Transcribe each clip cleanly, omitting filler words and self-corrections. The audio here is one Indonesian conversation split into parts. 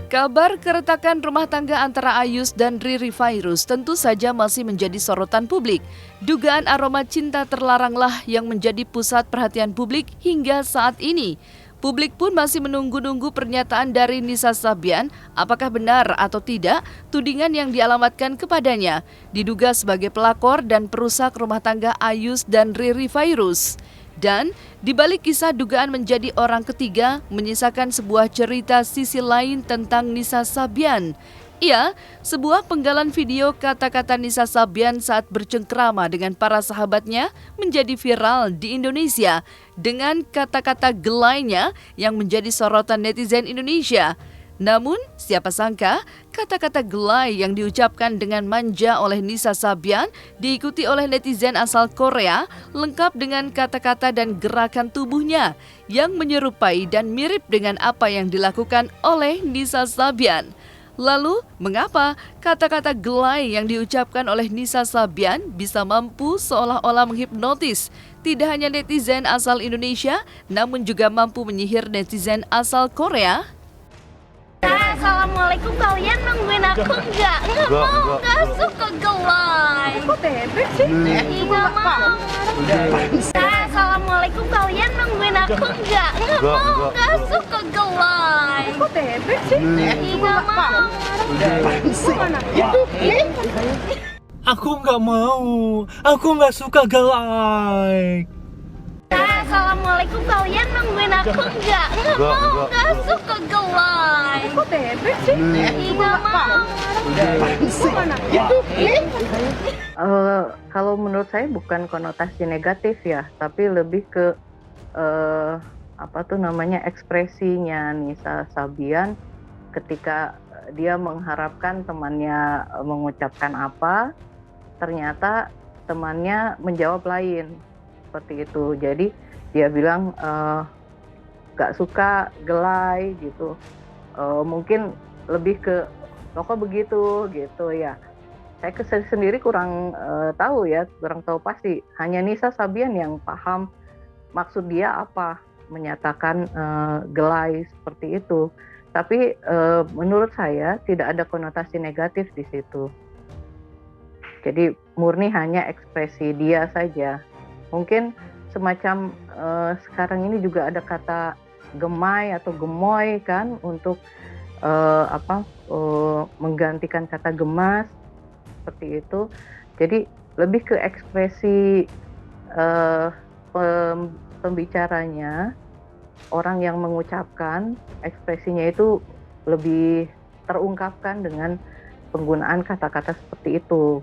Kabar keretakan rumah tangga antara Ayus dan Riri Virus tentu saja masih menjadi sorotan publik. Dugaan aroma cinta terlaranglah yang menjadi pusat perhatian publik hingga saat ini. Publik pun masih menunggu-nunggu pernyataan dari Nisa Sabyan apakah benar atau tidak tudingan yang dialamatkan kepadanya. Diduga sebagai pelakor dan perusak rumah tangga Ayus dan Riri Virus. Dan di balik kisah dugaan menjadi orang ketiga menyisakan sebuah cerita sisi lain tentang Nisa Sabyan. Ia sebuah penggalan video kata-kata Nisa Sabyan saat bercengkrama dengan para sahabatnya menjadi viral di Indonesia dengan kata-kata gelainya yang menjadi sorotan netizen Indonesia. Namun, siapa sangka kata-kata gelai yang diucapkan dengan manja oleh Nisa Sabyan diikuti oleh netizen asal Korea lengkap dengan kata-kata dan gerakan tubuhnya yang menyerupai dan mirip dengan apa yang dilakukan oleh Nisa Sabyan. Lalu, mengapa kata-kata gelai yang diucapkan oleh Nisa Sabyan bisa mampu seolah-olah menghipnotis tidak hanya netizen asal Indonesia, namun juga mampu menyihir netizen asal Korea? Assalamualaikum, kalian nungguin aku nggak mau, nggak suka gelai. Kok bebek sih? Nggak mau. Assalamualaikum, kalian nungguin aku nggak mau, nggak suka gelai. Kok bebek sih? Nggak mau. Aku nggak mau, aku nggak suka gelai. Assalamualaikum, kalian nungguin aku nggak mau, nggak suka gelai. Kok bebek sih? Nggak mau. Kalau menurut saya bukan konotasi negatif ya, tapi lebih ke ekspresinya Nisa Sabyan ketika dia mengharapkan temannya mengucapkan apa, ternyata temannya menjawab lain seperti itu. Jadi dia bilang gak suka gelai gitu. Mungkin lebih ke kok begitu gitu ya. Saya sendiri kurang tahu pasti. Hanya Nisa Sabyan yang paham maksud dia apa menyatakan gelai seperti itu. Tapi menurut saya tidak ada konotasi negatif di situ. Jadi murni hanya ekspresi dia saja. Mungkin semacam sekarang ini juga ada kata gemai atau gemoy kan untuk menggantikan kata gemas seperti itu. Jadi lebih ke ekspresi pembicaranya, orang yang mengucapkan ekspresinya itu lebih terungkapkan dengan penggunaan kata-kata seperti itu.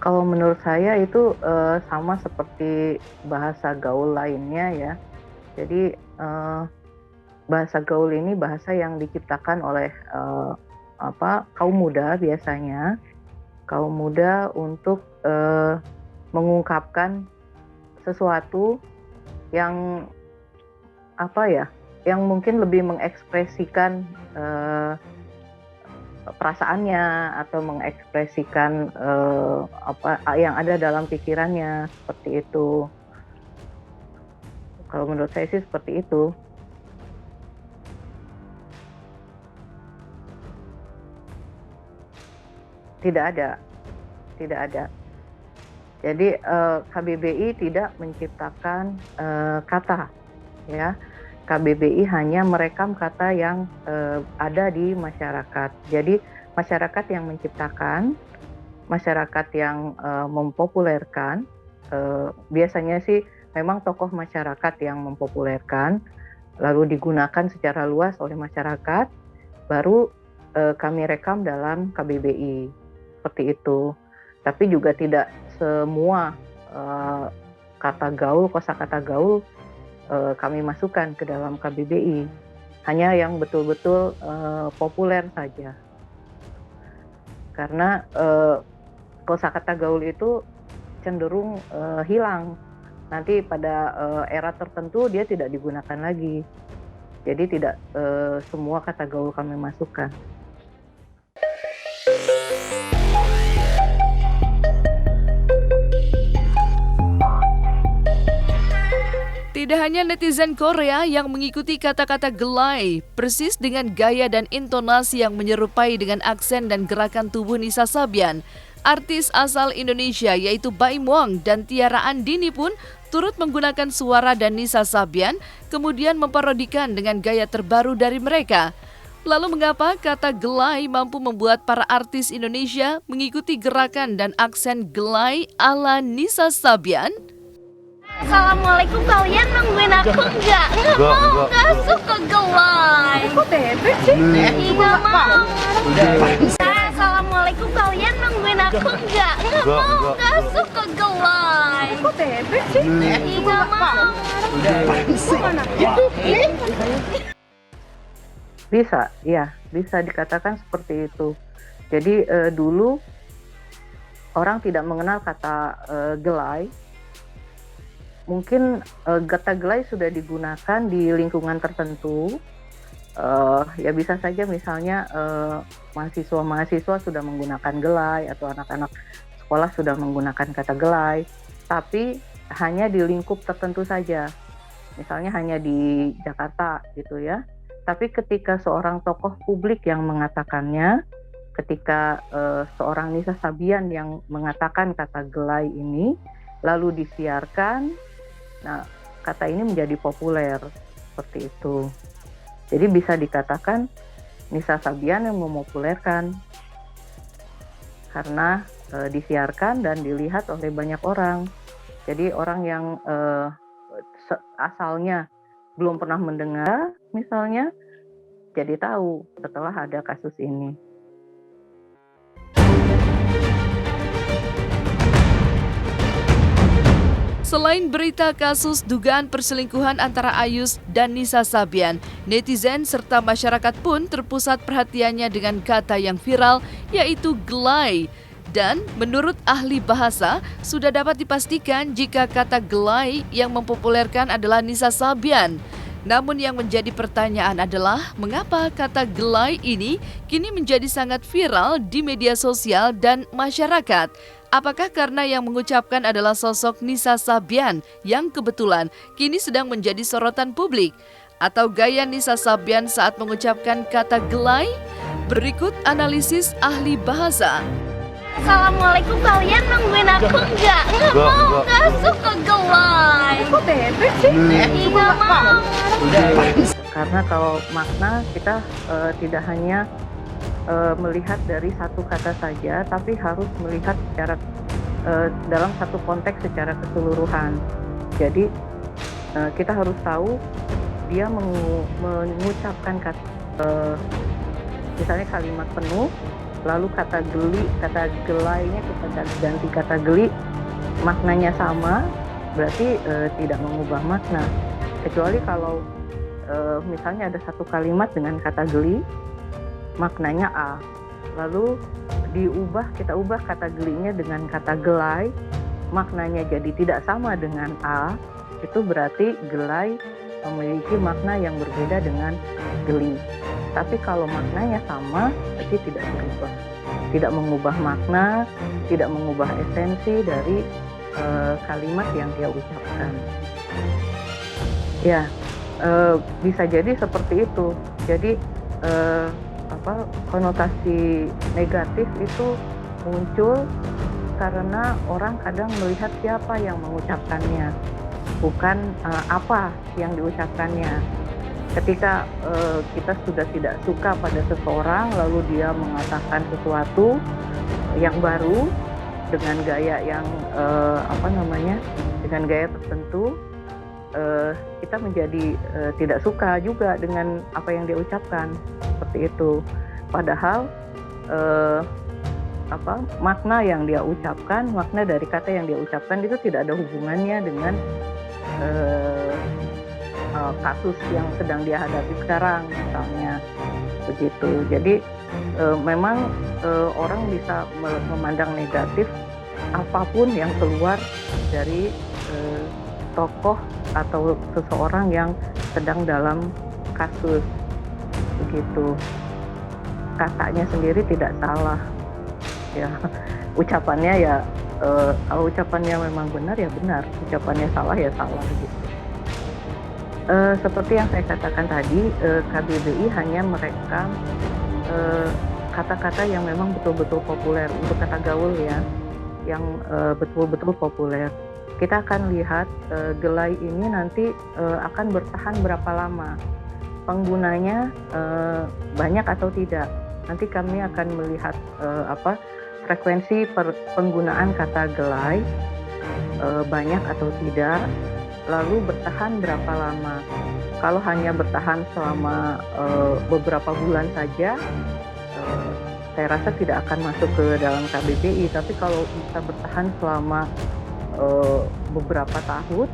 Kalau menurut saya itu sama seperti bahasa gaul lainnya ya. Jadi bahasa gaul ini bahasa yang diciptakan oleh kaum muda biasanya. Kaum muda untuk mengungkapkan sesuatu yang yang mungkin lebih mengekspresikan perasaannya atau mengekspresikan yang ada dalam pikirannya seperti itu. Kalau menurut saya sih seperti itu. Tidak ada. Jadi KBBI tidak menciptakan kata, ya. KBBI hanya merekam kata yang ada di masyarakat. Jadi masyarakat yang menciptakan, masyarakat yang mempopulerkan, biasanya sih memang tokoh masyarakat yang mempopulerkan, lalu digunakan secara luas oleh masyarakat, baru kami rekam dalam KBBI, seperti itu. Tapi juga tidak semua kata gaul, kosakata gaul kami masukkan ke dalam KBBI, hanya yang betul-betul populer saja. Karena kosakata gaul itu cenderung hilang. Nanti pada era tertentu dia tidak digunakan lagi. Jadi tidak semua kata gaul kami masukkan. Tidak hanya netizen Korea yang mengikuti kata-kata gelai, persis dengan gaya dan intonasi yang menyerupai dengan aksen dan gerakan tubuh Nisa Sabian, artis asal Indonesia yaitu Baim Wong dan Tiara Andini pun turut menggunakan suara dan Nisa Sabian, kemudian memparodikan dengan gaya terbaru dari mereka. Lalu mengapa kata gelai mampu membuat para artis Indonesia mengikuti gerakan dan aksen gelai ala Nisa Sabian? Assalamualaikum, kalian nungguin aku nggak? Nggak suka gelai. Kok bebek sih? Nggak mau. Assalamualaikum, kalian nungguin aku nggak? Nggak suka gelai. Kok bebek sih? Nggak mau. Bisa, ya, bisa dikatakan seperti itu. Jadi dulu orang tidak mengenal kata gelai. Mungkin kata gelai sudah digunakan di lingkungan tertentu. Ya bisa saja misalnya mahasiswa-mahasiswa sudah menggunakan gelai atau anak-anak sekolah sudah menggunakan kata gelai. Tapi hanya di lingkup tertentu saja. Misalnya hanya di Jakarta gitu ya. Tapi ketika seorang tokoh publik yang mengatakannya, ketika seorang Nisa Sabian yang mengatakan kata gelai ini, lalu disiarkan, nah kata ini menjadi populer, seperti itu. Jadi bisa dikatakan Nisa Sabian yang memopulerkan, karena disiarkan dan dilihat oleh banyak orang. Jadi orang yang asalnya belum pernah mendengar misalnya, jadi tahu setelah ada kasus ini. Selain berita kasus dugaan perselingkuhan antara Ayus dan Nisa Sabian, netizen serta masyarakat pun terpusat perhatiannya dengan kata yang viral, yaitu gelai. Dan menurut ahli bahasa, sudah dapat dipastikan jika kata gelai yang mempopulerkan adalah Nisa Sabian. Namun yang menjadi pertanyaan adalah mengapa kata gelai ini kini menjadi sangat viral di media sosial dan masyarakat? Apakah karena yang mengucapkan adalah sosok Nisa Sabian yang kebetulan kini sedang menjadi sorotan publik? Atau gaya Nisa Sabian saat mengucapkan kata gelai? Berikut analisis ahli bahasa. Assalamualaikum, kalian nungguin aku nggak? Nggak suka gelai. Kok bebek sih? Nggak mau. Karena kalau makna kita tidak hanya melihat dari satu kata saja, tapi harus melihat secara dalam satu konteks secara keseluruhan. Jadi kita harus tahu dia mengucapkan kata, misalnya kalimat penuh, lalu kata geli, kata gelainya kita ganti kata geli, maknanya sama, berarti tidak mengubah makna. Kecuali kalau misalnya ada satu kalimat dengan kata geli, maknanya A, lalu kita ubah kata gelinya dengan kata gelai, maknanya jadi tidak sama dengan A, itu berarti gelai memiliki makna yang berbeda dengan geli. Tapi kalau maknanya sama, berarti tidak berubah, tidak mengubah makna, tidak mengubah esensi dari kalimat yang dia ucapkan. Ya, bisa jadi seperti itu. Jadi konotasi negatif itu muncul karena orang kadang melihat siapa yang mengucapkannya, bukan apa yang diucapkannya. Ketika kita sudah tidak suka pada seseorang, lalu dia mengatakan sesuatu yang baru dengan gaya yang dengan gaya tertentu, kita menjadi tidak suka juga dengan apa yang dia ucapkan, seperti itu. Padahal makna yang dia ucapkan, makna dari kata yang dia ucapkan itu tidak ada hubungannya dengan kasus yang sedang dia hadapi sekarang, misalnya begitu. Jadi memang orang bisa memandang negatif apapun yang keluar dari tokoh atau seseorang yang sedang dalam kasus, begitu. Katanya sendiri tidak salah, ya ucapannya ya kalau ucapannya memang benar ya benar, ucapannya salah ya salah gitu. Seperti yang saya katakan tadi, KBBI hanya merekam kata-kata yang memang betul-betul populer untuk kata gaul ya, yang betul-betul populer. Kita akan lihat gelai ini nanti akan bertahan berapa lama, penggunanya banyak atau tidak. Nanti kami akan melihat frekuensi penggunaan kata gelai banyak atau tidak, lalu bertahan berapa lama. Kalau hanya bertahan selama beberapa bulan saja, saya rasa tidak akan masuk ke dalam KBBI. Tapi kalau bisa bertahan selama beberapa tahun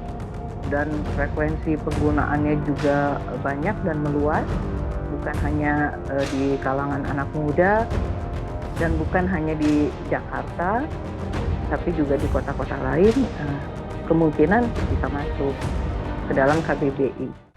dan frekuensi penggunaannya juga banyak dan meluas, bukan hanya di kalangan anak muda dan bukan hanya di Jakarta, tapi juga di kota-kota lain, kemungkinan bisa masuk ke dalam KBBI.